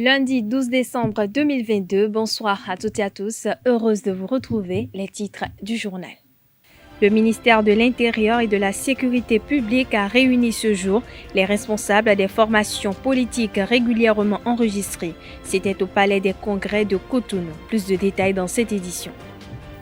Lundi 12 décembre 2022, bonsoir à toutes et à tous, heureuse de vous retrouver, les titres du journal. Le ministère de l'Intérieur et de la Sécurité publique a réuni ce jour les responsables des formations politiques régulièrement enregistrées. C'était au Palais des Congrès de Cotonou. Plus de détails dans cette édition.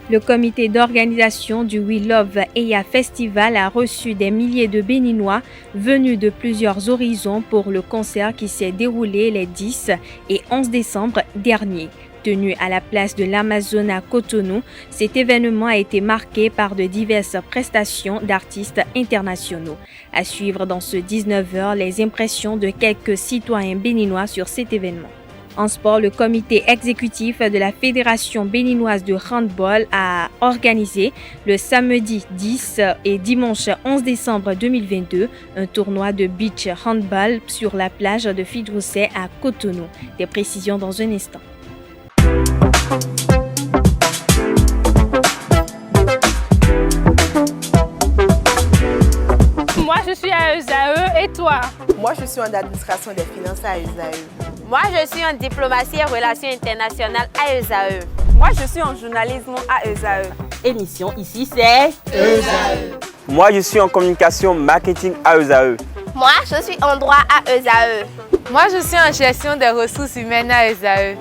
Le comité d'organisation du We Love Eya Festival a reçu des milliers de Béninois venus de plusieurs horizons pour le concert qui s'est déroulé les 10 et 11 décembre dernier. Tenu à la place de l'Amazone à Cotonou, cet événement a été marqué par de diverses prestations d'artistes internationaux. À suivre dans ce 19h les impressions de quelques citoyens béninois sur cet événement. En sport, le comité exécutif de la Fédération béninoise de handball a organisé le samedi 10 et dimanche 11 décembre 2022 un tournoi de beach handball sur la plage de Fidrousset à Cotonou. Des précisions dans un instant. Moi, je suis à ESAE et toi? Moi, je suis en administration des finances à ESAE. Moi, je suis en diplomatie et relations internationales à ESAE. Moi, je suis en journalisme à ESAE. Émission ici, c'est ESAE. Moi, je suis en communication marketing à ESAE. Moi, je suis en droit à ESAE. Moi, je suis en gestion des ressources humaines à ESAE.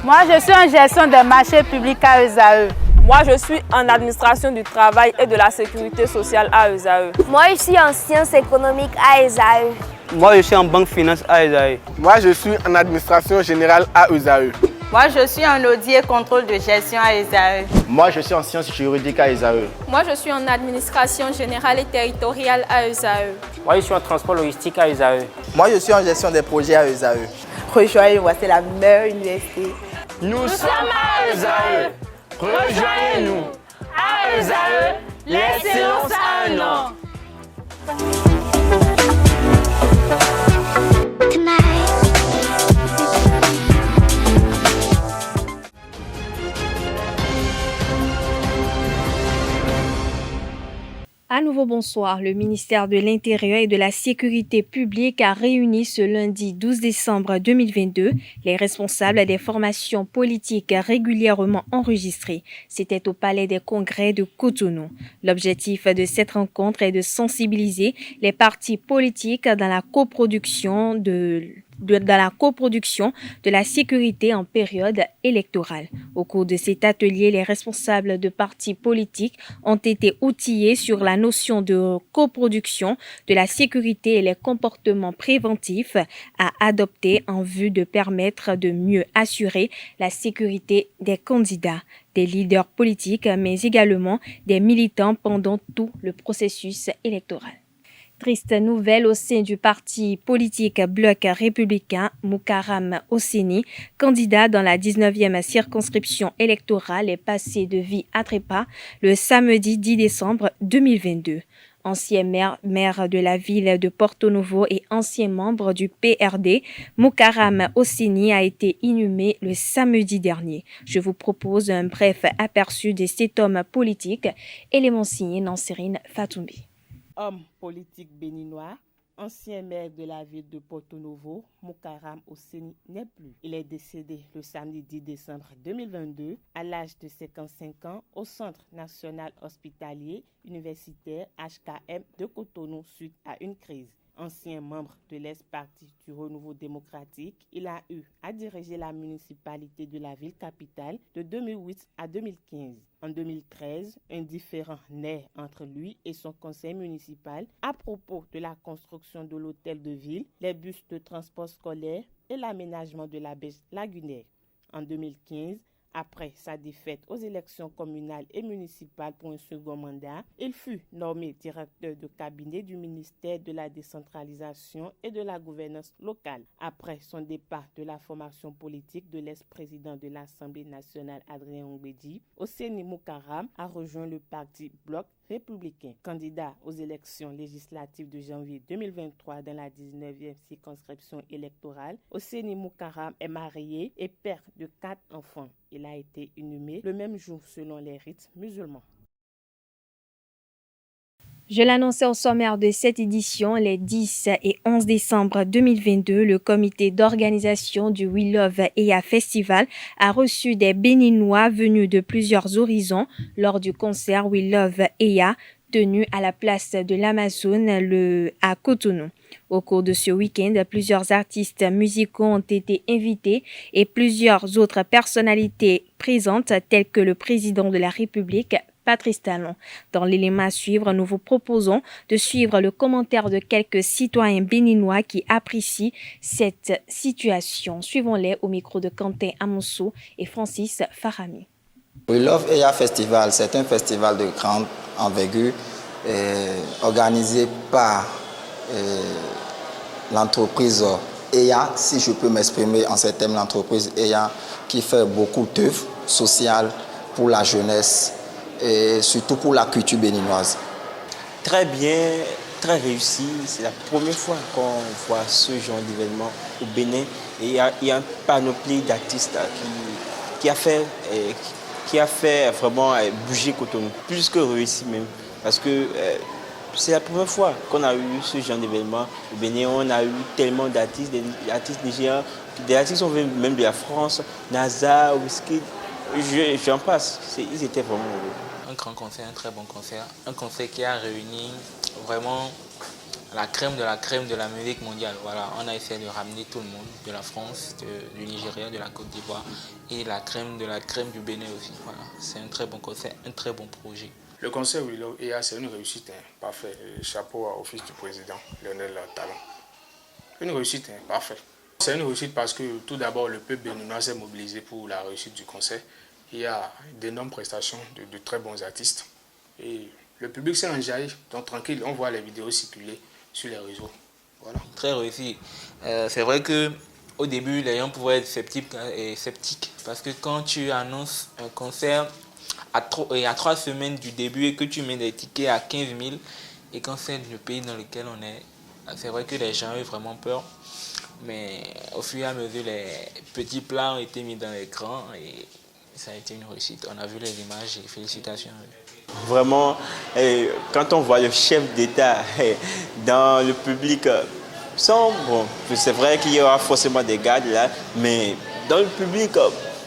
Moi, je suis en gestion des marchés publics à ESAE. Moi, je suis en administration du travail et de la sécurité sociale à ESAE. Moi, je suis en sciences économiques à ESAE. Moi, je suis en banque finance à ESAE. Moi, je suis en administration générale à ESAE. Moi, je suis en audit et contrôle de gestion à ESAE. Moi, je suis en sciences juridiques à ESAE. Moi, je suis en administration générale et territoriale à ESAE. Moi, je suis en transport logistique à ESAE. Moi, je suis en gestion des projets à ESAE. Rejoignez-moi, c'est la meilleure université. Nous sommes à ESAE. Rejoignez-nous. À ESAE, l'excellence a un nom. À nouveau bonsoir, le ministère de l'Intérieur et de la Sécurité publique a réuni ce lundi 12 décembre 2022 les responsables des formations politiques régulièrement enregistrées. C'était au Palais des Congrès de Cotonou. L'objectif de cette rencontre est de sensibiliser les partis politiques dans la coproduction de la sécurité en période électorale. Au cours de cet atelier, les responsables de partis politiques ont été outillés sur la notion de coproduction de la sécurité et les comportements préventifs à adopter en vue de permettre de mieux assurer la sécurité des candidats, des leaders politiques, mais également des militants pendant tout le processus électoral. Triste nouvelle au sein du parti politique Bloc républicain, Moukaram Osseni, candidat dans la 19e circonscription électorale, est passé de vie à trépas le samedi 10 décembre 2022. Ancien maire de la ville de Porto Novo et ancien membre du PRD, Moukaram Osseni a été inhumé le samedi dernier. Je vous propose un bref aperçu de cet homme politique, élément signé Nansérine Fatoumbi. Homme politique béninois, ancien maire de la ville de Porto Novo, Moukaram Osseni n'est plus. Il est décédé le samedi 10 décembre 2022 à l'âge de 55 ans au Centre national hospitalier universitaire HKM de Cotonou suite à une crise. Ancien membre de l'ex-parti du Renouveau démocratique, il a eu à diriger la municipalité de la ville-capitale de 2008 à 2015. En 2013, un différend naît entre lui et son conseil municipal à propos de la construction de l'hôtel de ville, les bus de transport scolaire et l'aménagement de la baie lagunaire. En 2015, après sa défaite aux élections communales et municipales pour un second mandat, il fut nommé directeur de cabinet du ministère de la décentralisation et de la gouvernance locale. Après son départ de la formation politique de l'ex-président de l'Assemblée nationale Adrien Ongbedi, Osseni Moukaram a rejoint le parti Bloc républicain. Candidat aux élections législatives de janvier 2023 dans la 19e circonscription électorale, Osseni Moukaram est marié et père de 4 enfants. Il a été inhumé le même jour selon les rites musulmans. Je l'annonçais au sommaire de cette édition, les 10 et 11 décembre 2022, le comité d'organisation du We Love Eya Festival a reçu des Béninois venus de plusieurs horizons lors du concert We Love Eya tenu à la place de l'Amazone à Cotonou. Au cours de ce week-end, plusieurs artistes musicaux ont été invités et plusieurs autres personnalités présentes telles que le président de la République, Patrice Talon. Dans l'élément à suivre, nous vous proposons de suivre le commentaire de quelques citoyens béninois qui apprécient cette situation. Suivons-les au micro de Quentin Amoussou et Francis Farami. We Love Eya Festival, c'est un festival de grande envergure organisé par l'entreprise Eya, si je peux m'exprimer en ces termes, l'entreprise Eya qui fait beaucoup d'œuvres sociales pour la jeunesse et surtout pour la culture béninoise. Très bien, très réussi. C'est la première fois qu'on voit ce genre d'événement au Bénin. Et il y a une panoplie d'artistes qui a fait vraiment bouger Cotonou. Plus que réussi même. Parce que c'est la première fois qu'on a eu ce genre d'événement au Bénin. On a eu tellement d'artistes, des artistes nigériens, des artistes qui sont venus même de la France, NASA, Whisky. J'en passe. Ils étaient vraiment heureux. Un grand concert, un très bon concert. Un concert qui a réuni vraiment la crème de la musique mondiale. Voilà, on a essayé de ramener tout le monde, de la France, du Nigeria, de la Côte d'Ivoire et la crème du Bénin aussi. Voilà, c'est un très bon concert, un très bon projet. Le concert We Love Eya, c'est une réussite parfaite. Chapeau au fils du président, Lionel Talon. Une réussite parfaite. C'est une réussite parce que tout d'abord, le peuple béninois s'est mobilisé pour la réussite du concert. Il y a d'énormes prestations de très bons artistes. Et le public s'est enjaillé. Donc tranquille, on voit les vidéos circuler sur les réseaux. Voilà. Très réussi. C'est vrai qu'au début, les gens pouvaient être sceptiques parce que quand tu annonces un concert à 3 semaines du début et que tu mets des tickets à 15 000 et quand c'est le pays dans lequel on est, c'est vrai que les gens ont eu vraiment peur. Mais au fur et à mesure, les petits plats ont été mis dans l'écran et ça a été une réussite. On a vu les images et félicitations. Vraiment, quand on voit le chef d'État dans le public, c'est vrai qu'il y aura forcément des gardes là, mais dans le public,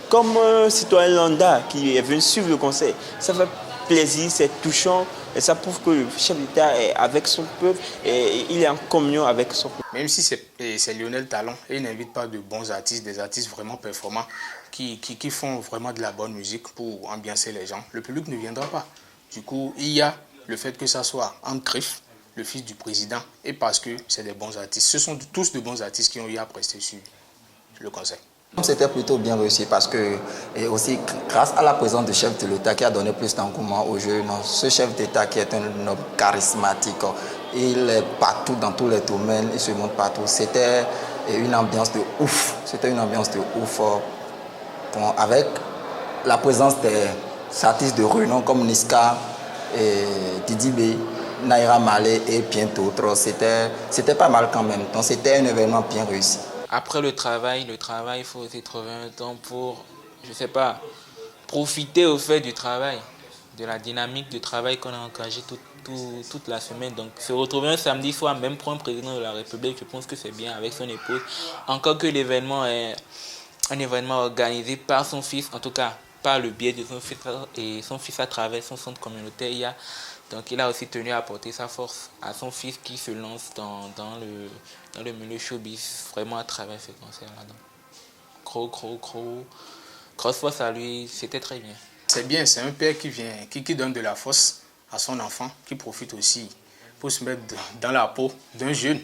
comme un citoyen lambda qui est venu suivre le concert, ça fait plaisir, c'est touchant et ça prouve que le chef d'État est avec son peuple et il est en communion avec son peuple. Même si c'est Lionel Talon et il n'invite pas de bons artistes, des artistes vraiment performants qui font vraiment de la bonne musique pour ambiancer les gens, le public ne viendra pas. Du coup, il y a le fait que ça soit Anne Griff, le fils du président, et parce que c'est des bons artistes. Ce sont tous de bons artistes qui ont eu à prester sur le concert. C'était plutôt bien réussi parce que, et aussi grâce à la présence du chef de l'État qui a donné plus d'engouement au jeu, ce chef d'État qui est un homme charismatique, il est partout dans tous les domaines, il se montre partout. C'était une ambiance de ouf. C'était une ambiance de ouf. Bon, avec la présence des artistes de renom comme Niska, Didi B, Naira Malé et bien d'autres, c'était pas mal quand même. Donc c'était un événement bien réussi. Après le travail, il faut aussi trouver un temps pour, je sais pas, profiter au fait du travail, de la dynamique de travail qu'on a engagé toute la semaine. Donc se retrouver un samedi soir, même pour un président de la République, je pense que c'est bien avec son épouse. Encore que l'événement est un événement organisé par son fils, en tout cas par le biais de son fils et son fils à travers son centre communautaire. Donc il a aussi tenu à apporter sa force à son fils qui se lance dans le milieu showbiz, vraiment à travers ce concert-là. Grosse force à lui, c'était très bien. C'est bien, c'est un père qui donne de la force à son enfant, qui profite aussi pour se mettre dans la peau d'un jeune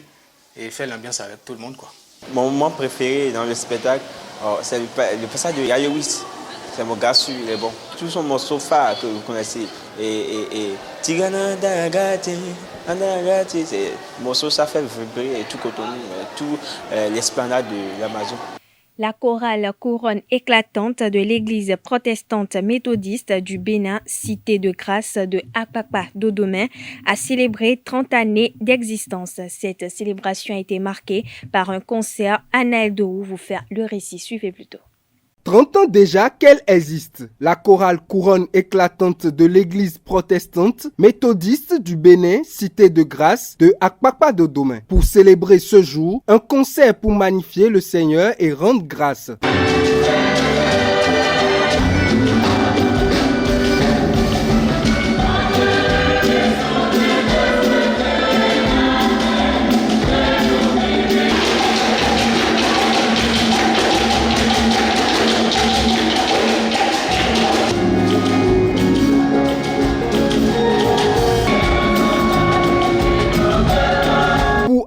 et faire l'ambiance avec tout le monde, quoi. Mon moment préféré dans le spectacle, c'est le passage de Yayowis. C'est mon gars sûr, il est bon. Tous son morceau phare que vous connaissez. Et Tigana Daragate, c'est morceau, ça fait vibrer tout Cotonou, tout l'esplanade de l'Amazon. La chorale Couronne éclatante de l'église protestante méthodiste du Bénin, cité de grâce de Apapa Dodomé, a célébré 30 années d'existence. Cette célébration a été marquée par un concert. Anaël Dohou vous fait le récit. Suivez plutôt. 30 ans déjà qu'elle existe. La chorale Couronne éclatante de l'église protestante méthodiste du Bénin, cité de grâce de Akpakpa Dodoma. Pour célébrer ce jour, un concert pour magnifier le Seigneur et rendre grâce.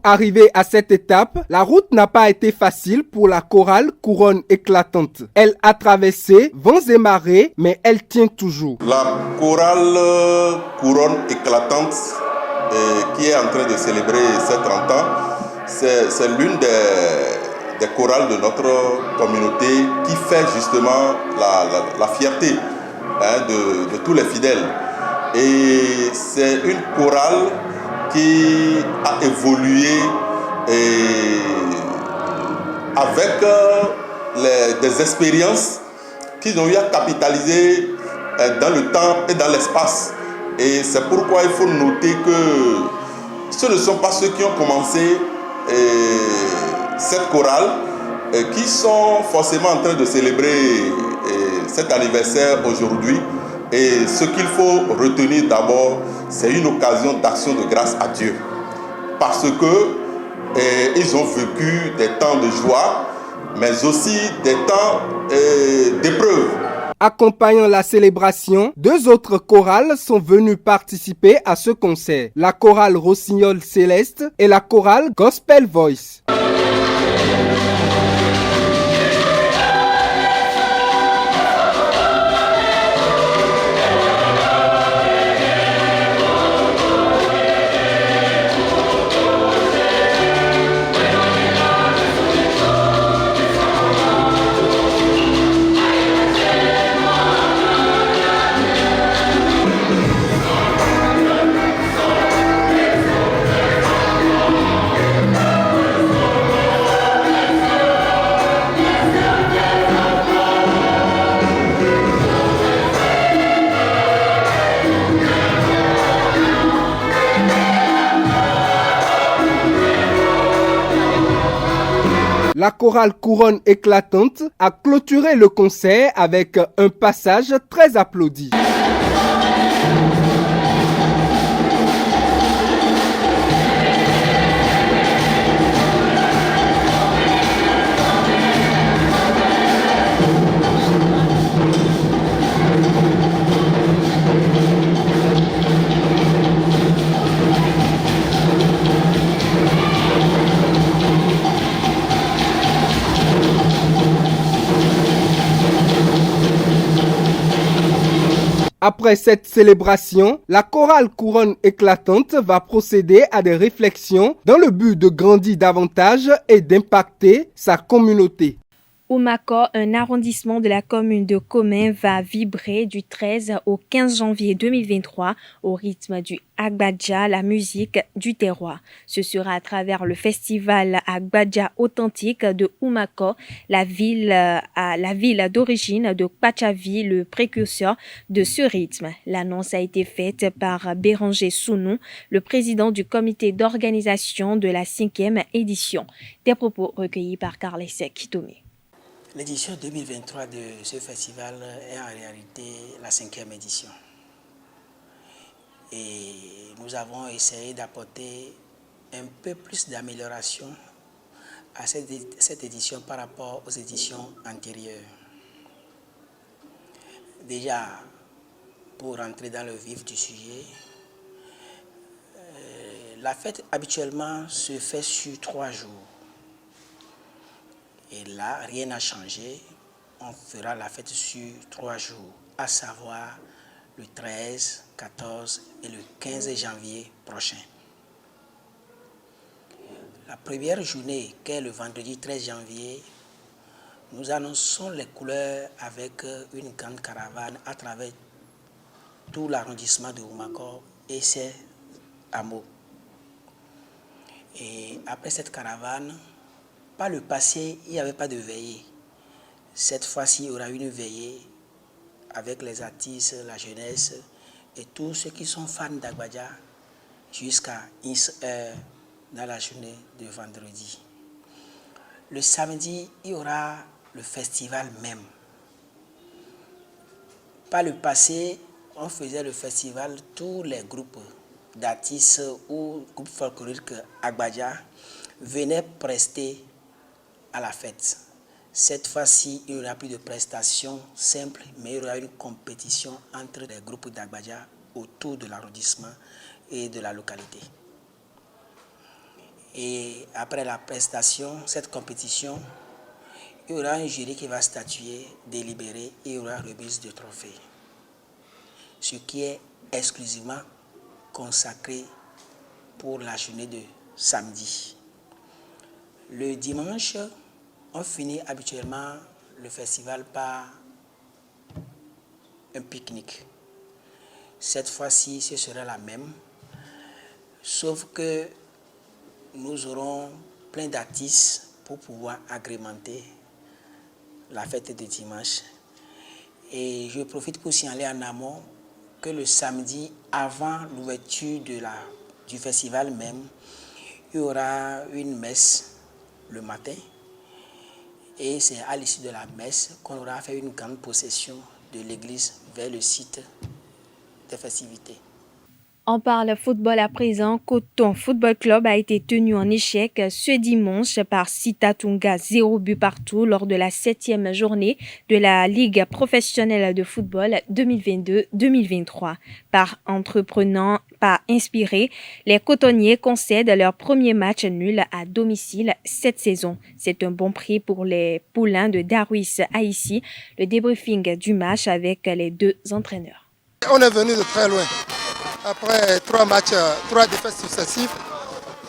Arrivée à cette étape, la route n'a pas été facile pour la chorale Couronne éclatante. Elle a traversé vents et marées, mais elle tient toujours. La chorale Couronne éclatante qui est en train de célébrer ses 30 ans, c'est l'une des chorales de notre communauté qui fait justement la fierté de tous les fidèles. Et c'est une chorale qui a évolué avec des expériences qu'ils ont eu à capitaliser dans le temps et dans l'espace. Et c'est pourquoi il faut noter que ce ne sont pas ceux qui ont commencé cette chorale qui sont forcément en train de célébrer cet anniversaire aujourd'hui. Et ce qu'il faut retenir d'abord, c'est une occasion d'action de grâce à Dieu. Parce que ils ont vécu des temps de joie, mais aussi des temps d'épreuve. Accompagnant la célébration, 2 autres chorales sont venues participer à ce concert. La chorale Rossignol Céleste et la chorale Gospel Voice. La chorale Couronne éclatante a clôturé le concert avec un passage très applaudi. Après cette célébration, la chorale Couronne éclatante va procéder à des réflexions dans le but de grandir davantage et d'impacter sa communauté. Oumako, un arrondissement de la commune de Komé, va vibrer du 13 au 15 janvier 2023 au rythme du Agbadja, la musique du terroir. Ce sera à travers le festival Agbadja authentique de Oumako, la ville d'origine de Kpachavi, le précurseur de ce rythme. L'annonce a été faite par Béranger Sounou, le président du comité d'organisation de la 5e édition. Des propos recueillis par Carles Kitomé. L'édition 2023 de ce festival est en réalité la 5e édition. Et nous avons essayé d'apporter un peu plus d'amélioration à cette édition par rapport aux éditions antérieures. Déjà, pour rentrer dans le vif du sujet, la fête habituellement se fait sur 3 jours. Et là, rien n'a changé. On fera la fête sur 3 jours, à savoir le 13, 14 et le 15 janvier prochain. La première journée, qui est le vendredi 13 janvier, nous annonçons les couleurs avec une grande caravane à travers tout l'arrondissement de Oumako et ses hameaux. Et après cette caravane, par le passé, il n'y avait pas de veillée. Cette fois-ci, il y aura une veillée avec les artistes, la jeunesse et tous ceux qui sont fans d'Agbadja jusqu'à 1h dans la journée de vendredi. Le samedi, il y aura le festival même. Par le passé, on faisait le festival, tous les groupes d'artistes ou groupes folkloriques Agbadja venaient prester à la fête. Cette fois-ci, il n'y aura plus de prestations simples, mais il y aura une compétition entre les groupes d'Agbadja autour de l'arrondissement et de la localité. Et après la prestation, cette compétition, il y aura un jury qui va statuer, délibérer et il y aura remise de trophées. Ce qui est exclusivement consacré pour la journée de samedi. Le dimanche, on finit habituellement le festival par un pique-nique. Cette fois-ci, ce sera la même, sauf que nous aurons plein d'artistes pour pouvoir agrémenter la fête de dimanche. Et je profite pour signaler en amont que le samedi, avant l'ouverture du festival même, il y aura une messe le matin. Et c'est à l'issue de la messe qu'on aura fait une grande procession de l'église vers le site des festivités. On parle football à présent. Coton Football Club a été tenu en échec ce dimanche par Sitatunga 0 but partout lors de la 7e journée de la Ligue professionnelle de football 2022-2023. Pas inspirés, les cotonniers concèdent leur premier match nul à domicile cette saison. C'est un bon prix pour les poulains de Darwis Haïssi. Le débriefing du match avec les deux entraîneurs. On est venu de très loin. Après 3 matchs, 3 défaites successives,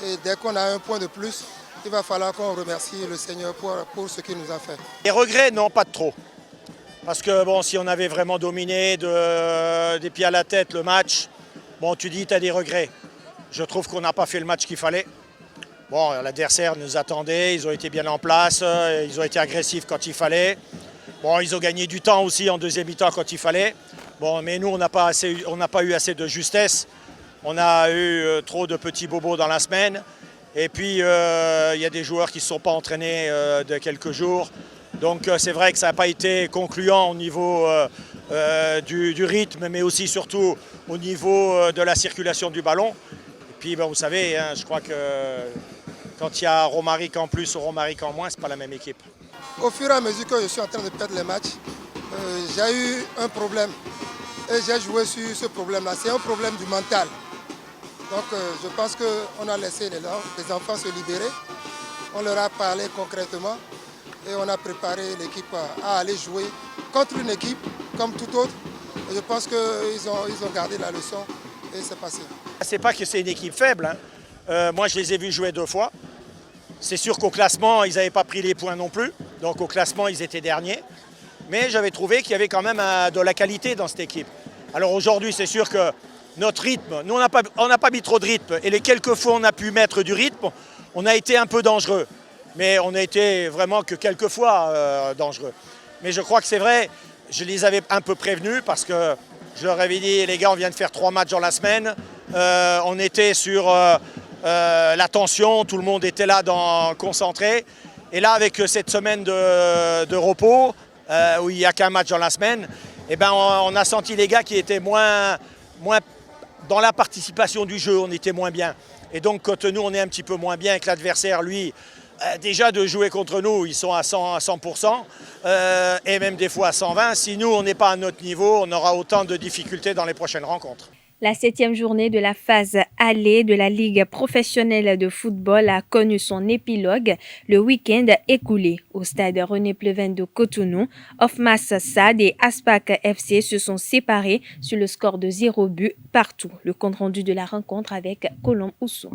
et dès qu'on a un point de plus, il va falloir qu'on remercie le Seigneur pour ce qu'il nous a fait. Les regrets, non, pas de trop. Parce que bon, si on avait vraiment dominé des pieds à la tête le match, bon, tu dis tu as des regrets. Je trouve qu'on n'a pas fait le match qu'il fallait. Bon, l'adversaire nous attendait, ils ont été bien en place, ils ont été agressifs quand il fallait. Bon, ils ont gagné du temps aussi en deuxième mi-temps quand il fallait. Bon, mais nous, on n'a pas eu assez de justesse. On a eu trop de petits bobos dans la semaine. Et puis, il y a des joueurs qui ne se sont pas entraînés de quelques jours. Donc, c'est vrai que ça n'a pas été concluant au niveau du rythme, mais aussi surtout au niveau de la circulation du ballon. Et puis, ben, vous savez, hein, je crois que quand il y a Romaric en plus ou Romaric en moins, ce n'est pas la même équipe. Au fur et à mesure que je suis en train de perdre les matchs, j'ai eu un problème. Et j'ai joué sur ce problème-là. C'est un problème du mental. Donc je pense qu'on a laissé les enfants se libérer. On leur a parlé concrètement et on a préparé l'équipe à aller jouer contre une équipe comme toute autre. Et je pense qu'ils ont gardé la leçon et c'est passé. C'est pas que c'est une équipe faible. Hein. Moi, je les ai vus jouer 2 fois. C'est sûr qu'au classement, ils n'avaient pas pris les points non plus. Donc au classement, ils étaient derniers. Mais j'avais trouvé qu'il y avait quand même de la qualité dans cette équipe. Alors aujourd'hui, c'est sûr que notre rythme, nous on n'a pas mis trop de rythme. Et les quelques fois on a pu mettre du rythme, on a été un peu dangereux. Mais on a été vraiment que quelques fois dangereux. Mais je crois que c'est vrai, je les avais un peu prévenus parce que je leur avais dit, les gars, on vient de faire 3 matchs dans la semaine. On était sur la tension, tout le monde était là concentré. Et là, avec cette semaine de repos, où il n'y a qu'un match dans la semaine, eh ben on a senti les gars qui étaient moins dans la participation du jeu, on était moins bien. Et donc quand nous on est un petit peu moins bien et que l'adversaire, lui, déjà de jouer contre nous, ils sont à 100%, et même des fois à 120. Si nous on n'est pas à notre niveau, on aura autant de difficultés dans les prochaines rencontres. La 7e journée de la phase aller de la Ligue professionnelle de football a connu son épilogue le week-end écoulé. Au stade René Pleven de Cotonou, Ofmas Sad et Aspak FC se sont séparés sur le score de 0 but partout. Le compte-rendu de la rencontre avec Colombe Ousso.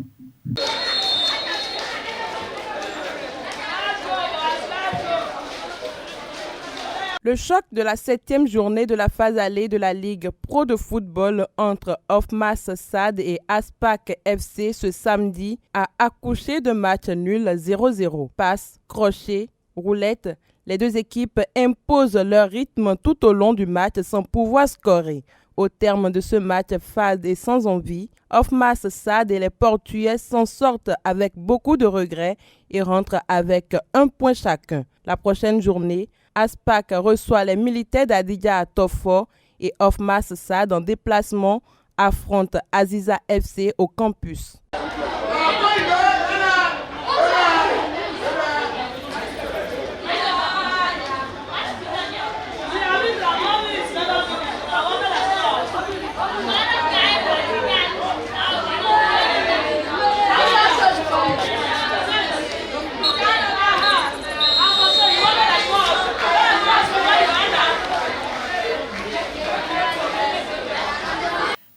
Le choc de la 7e journée de la phase allée de la Ligue Pro de football entre Ofmas Sad et Aspak FC ce samedi a accouché de match nul 0-0. Passe, crochet, roulette, Les deux équipes imposent leur rythme tout au long du match sans pouvoir scorer. Au terme de ce match fade et sans envie, Hofmas Sad et les Portugais s'en sortent avec beaucoup de regrets et rentrent avec 1 point chacun. La prochaine journée, Aspac reçoit les militaires d'Adidja à Tofo et Hofmas Sad en déplacement affronte Aziza FC au campus.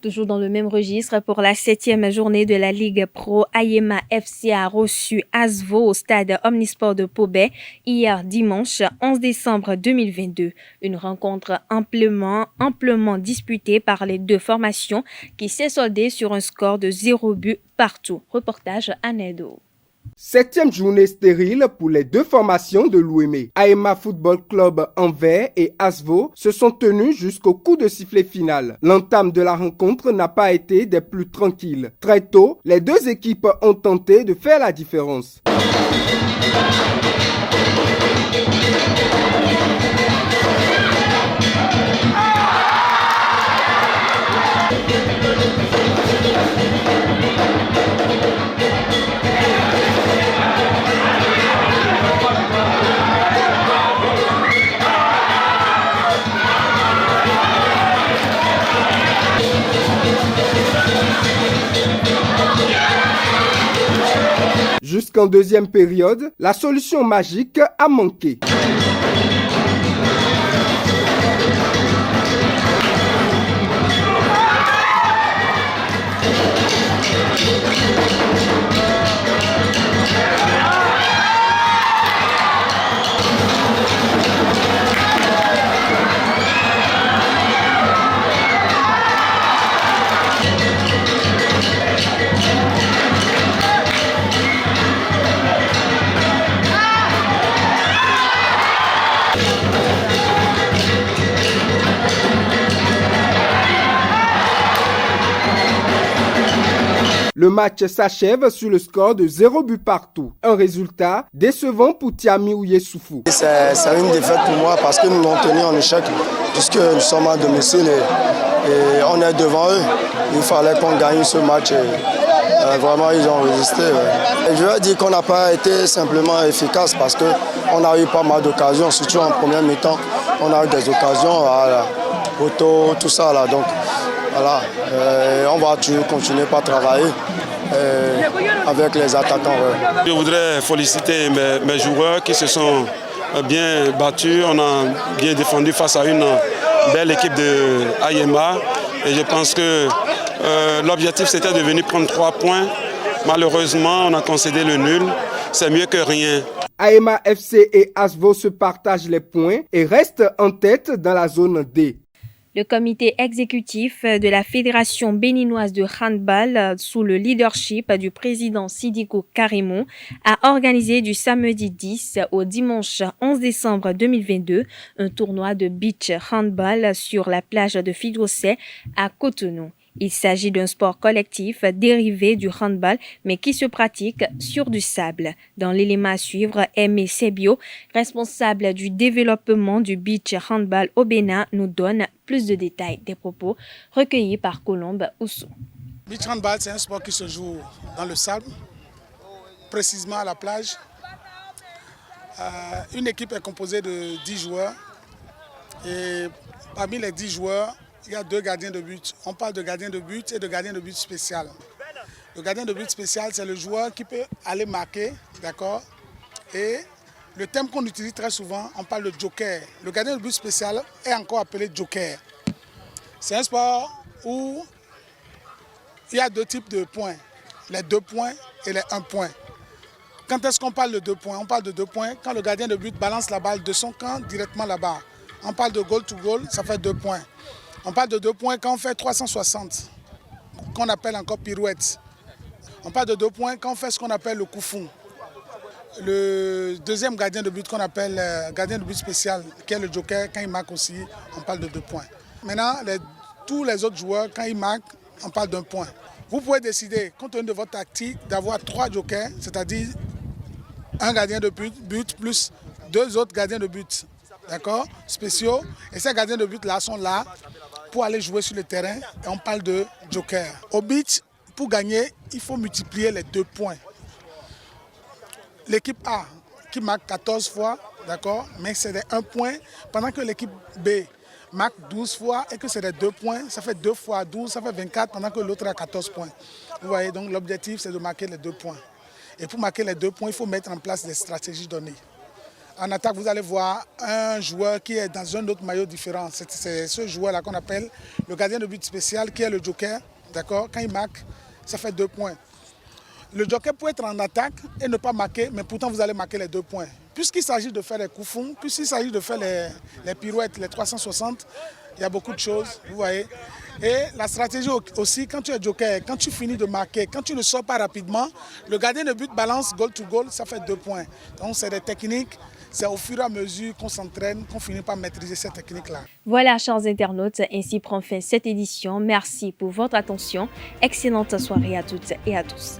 Toujours dans le même registre, pour la 7e journée de la Ligue Pro, Ayema FC a reçu Asvo au stade Omnisport de Pobé hier dimanche 11 décembre 2022. Une rencontre amplement disputée par les deux formations qui s'est soldée sur un score de 0 but partout. Reportage Anedo. 7e journée stérile pour les deux formations de l'Ouémé. Ayema Football Club Anvers et Asvo se sont tenus jusqu'au coup de sifflet final. L'entame de la rencontre n'a pas été des plus tranquilles. Très tôt, les deux équipes ont tenté de faire la différence. Jusqu'en deuxième période, la solution magique a manqué. Le match s'achève sur le score de 0 but partout. Un résultat décevant pour Tiami Ouyesoufou. C'est une défaite pour moi parce que nous l'ont tenu en échec puisque nous sommes à domicile et on est devant eux. Il fallait qu'on gagne ce match. Vraiment, ils ont résisté. Et je veux dire qu'on n'a pas été simplement efficace parce qu'on a eu pas mal d'occasions, surtout en première mi-temps. On a eu des occasions, voilà, auto, tout ça. Là. Donc, voilà, on va toujours continuer par travailler avec les attaquants. Ouais. Je voudrais féliciter mes joueurs qui se sont bien battus. On a bien défendu face à une belle équipe de Ayema. Et je pense que l'objectif c'était de venir prendre 3 points. Malheureusement, on a concédé le nul. C'est mieux que rien. Ayema FC et Asvo se partagent les points et restent en tête dans la zone D. Le comité exécutif de la Fédération béninoise de handball, sous le leadership du président Sidiko Karimou, a organisé du samedi 10 au dimanche 11 décembre 2022 un tournoi de beach handball sur la plage de Fidrosset à Cotonou. Il s'agit d'un sport collectif dérivé du handball, mais qui se pratique sur du sable. Dans l'élément à suivre, Aimé Sebio, responsable du développement du beach handball au Bénin, nous donne plus de détails des propos recueillis par Colombe Oussou. Beach handball, c'est un sport qui se joue dans le sable, précisément à la plage. Une équipe est composée de 10 joueurs et parmi les 10 joueurs, il y a 2 gardiens de but. On parle de gardien de but et de gardien de but spécial. Le gardien de but spécial, c'est le joueur qui peut aller marquer, d'accord? Et le terme qu'on utilise très souvent, on parle de joker. Le gardien de but spécial est encore appelé joker. C'est un sport où il y a 2 types de points. Les 2 points et les 1 point. Quand est-ce qu'on parle de 2 points? On parle de 2 points quand le gardien de but balance la balle de son camp directement là-bas. On parle de goal to goal, ça fait 2 points. On parle de 2 points quand on fait 360, qu'on appelle encore pirouette. On parle de 2 points quand on fait ce qu'on appelle le coup fou. Le deuxième gardien de but qu'on appelle gardien de but spécial, qui est le joker, quand il marque aussi, on parle de 2 points. Maintenant, tous les autres joueurs, quand ils marquent, on parle d'1 point. Vous pouvez décider, compte tenu de votre tactique, d'avoir 3 jokers, c'est-à-dire un gardien de but plus 2 autres gardiens de but, d'accord, spéciaux. Et ces gardiens de but-là sont là pour aller jouer sur le terrain et on parle de joker. Au beach, pour gagner, il faut multiplier les 2 points. L'équipe A qui marque 14 fois, d'accord, mais c'est des 1 point, pendant que l'équipe B marque 12 fois et que c'est des 2 points, ça fait 2 fois 12, ça fait 24, pendant que l'autre a 14 points. Vous voyez, donc l'objectif c'est de marquer les 2 points. Et pour marquer les 2 points, il faut mettre en place des stratégies données. En attaque, vous allez voir un joueur qui est dans un autre maillot différent. C'est ce joueur-là qu'on appelle le gardien de but spécial, qui est le joker. D'accord? Quand il marque, ça fait 2 points. Le joker peut être en attaque et ne pas marquer, mais pourtant vous allez marquer les 2 points. Puisqu'il s'agit de faire les coups fonds, puisqu'il s'agit de faire les pirouettes, les 360, il y a beaucoup de choses, vous voyez. Et la stratégie aussi, quand tu es joker, quand tu finis de marquer, quand tu ne sors pas rapidement, le gardien de but balance goal to goal, ça fait 2 points. Donc c'est des techniques. C'est au fur et à mesure qu'on s'entraîne qu'on finit par maîtriser cette technique-là. Voilà, chers internautes, ainsi prend fin cette édition. Merci pour votre attention. Excellente soirée à toutes et à tous.